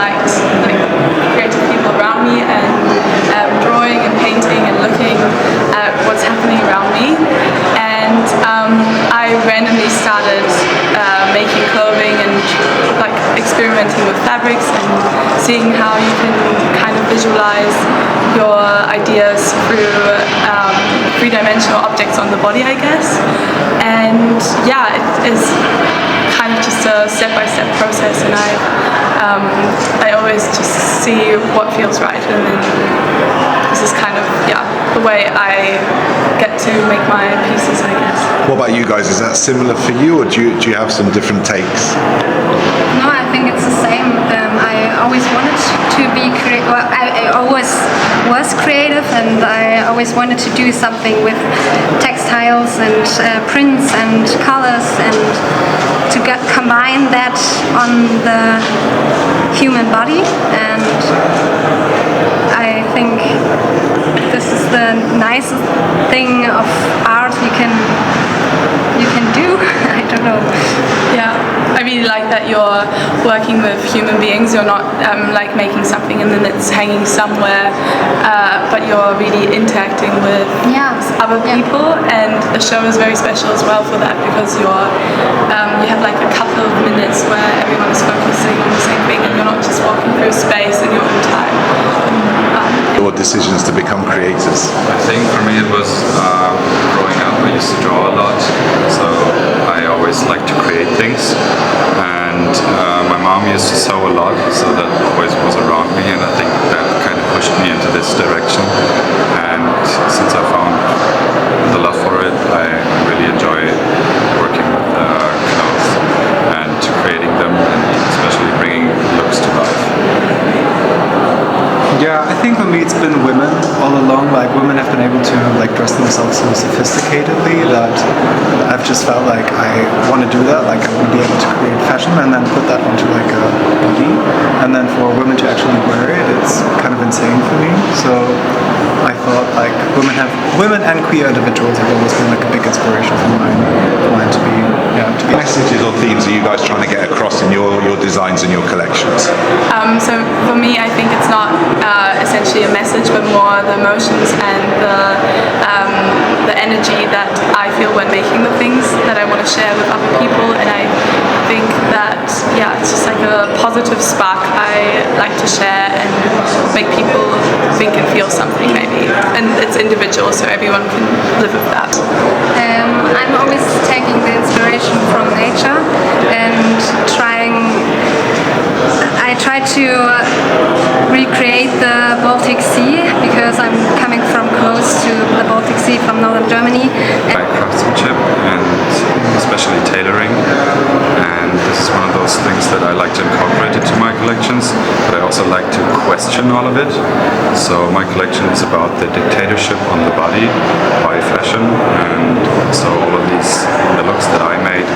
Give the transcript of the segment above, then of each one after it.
liked like creative people around me and drawing and painting and looking at what's happening around me. And I randomly started making clothing and like experimenting with fabrics and seeing how you can kind of visualize your ideas through three-dimensional objects on the body, I guess. And yeah, it is kind of just a step-by-step process, and I always just see what feels right, and then this is kind of the way I get to make my pieces, I guess. What about you guys? Is that similar for you, or do you have some different takes? No, I think it's the same. I always wanted to be creative. Well, I always was creative, and I always wanted to do something with textiles and prints and colors, and to combine that on the human body. And I think this is the nicest thing of art you can do. I don't know. Yeah, I really like that you're working with human beings. You're not like making something and then it's hanging somewhere, but you're really interacting with other people. And the show is very special as well for that, because you have like a couple of minutes where everyone is focusing on the same thing, and you're not just walking through space in your own time. Your decisions to become creators? I think for me it was growing up. I used to draw a lot, so I always liked to create things. And my mom used to sew a lot, so that always was around me, and I think that kind of pushed me into this direction. And since I found the love for it, I really enjoy working with clothes and creating them, and especially bringing looks to life. Yeah, I think for me it's been women all along. Like, women have been able to like dress themselves so sophisticatedly that I've just felt like I want to do that. Like, I want to be able to create fashion and then put that onto like a body, and then for women to actually wear it, it's kind of insane for me. So I thought like women and queer individuals have always been like a big inspiration for mine to be. What messages or themes are you guys trying to get across in your designs and your collections? So for me, I think it's not essentially a message, but more the emotions and the energy that I feel when making the things that I want to share with other people. And I think that it's just like a positive spark I like to share and make people think and feel something, maybe. And it's individual, so everyone can live with that. I'm always taking the inspiration from nature and I try to recreate the Baltic Sea, because I'm coming from close to the Baltic Sea from northern Germany. By craftsmanship and especially tailoring, and this is one of those things that I like to incorporate into my collections, but I also like to question all of it. So my collection is about the dictatorship on the body by fashion, and so all of the looks that I made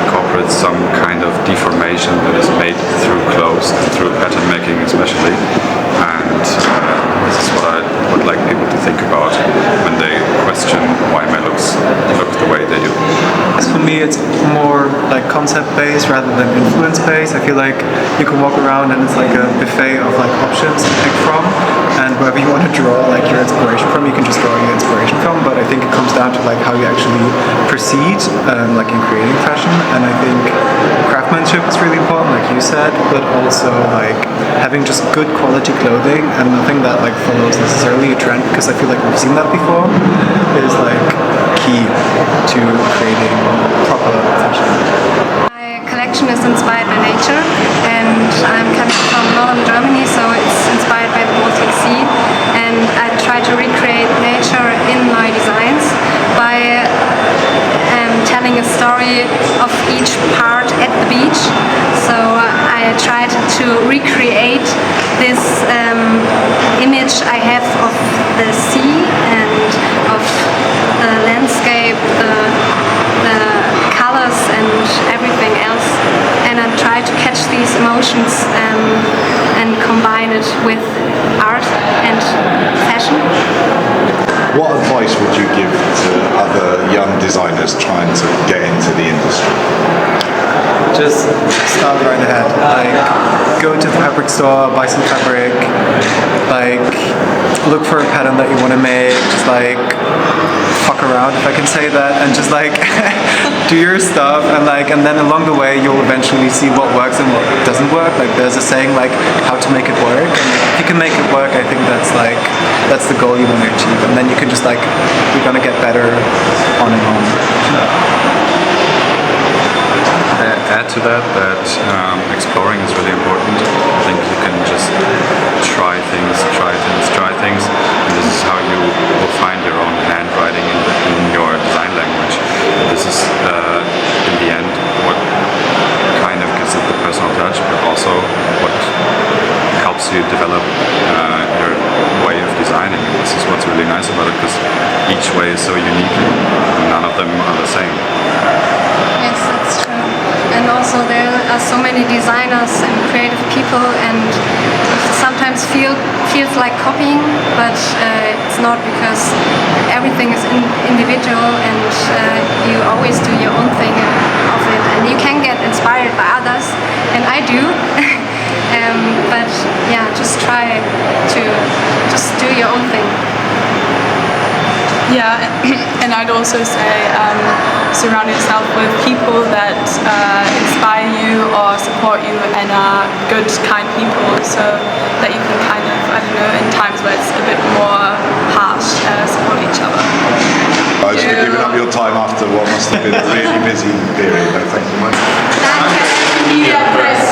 incorporate some kind of deformation that is made through clothes and through pattern making especially, and this is what I would like people to think about when they question why my looks look the way they do. For me, it's more like concept-based rather than influence-based. I feel like you can walk around and it's like a buffet of like options to pick from, and wherever you want to draw like your inspiration from, you can just draw your inspiration from. But I think it comes down to like how you actually proceed, like in creating fashion. And I think craftsmanship is really important, like you said, but also like having just good quality clothing and nothing that like follows necessarily a trend, because I feel like we've seen that before, is like key to creating proper fashion. My collection is inspired by nature, and I'm coming from northern Germany, so it's inspired by the Baltic Sea, and I try to recreate nature in my designs by telling a story of each part at the beach. So I tried to recreate this image I have of the sea and of the landscape, the colors and everything else, and I try to catch these emotions and combine it with art and fashion. What advice would you give to other young designers trying to get into the industry? Just start right ahead. Like, go to the fabric store, buy some fabric, like, look for a pattern that you want to make, just like, fuck around, if I can say that, and just like, do your stuff, and then along the way, you'll eventually see what works and what doesn't work. Like, there's a saying, like, how to make it work, and if you can make it work, I think that's the goal you want to achieve, and then you can just like, you're gonna get better on and on. Add to that exploring is really important. I think you can just try things, and this is how you will find your own handwriting in your design language. This is in the end what kind of gives it the personal touch, but also what helps you develop your way of designing. And this is what's really nice about it, because each way is so unique. None of them are the same. Yes, that's true. And also there are so many designers and creative people, and it sometimes feels like copying, but it's not, because everything is individual, and you always do your own thing of it, and you can get inspired by others, and I do. But yeah, just try to just do your own thing. Yeah, and I'd also say surround yourself with people that inspire you or support you and are good, kind people, so that you can kind of, I don't know, in times where it's a bit more harsh, support each other. Guys, for giving up your time after what must have been a really busy period. Thank you much. Danke, Media Press.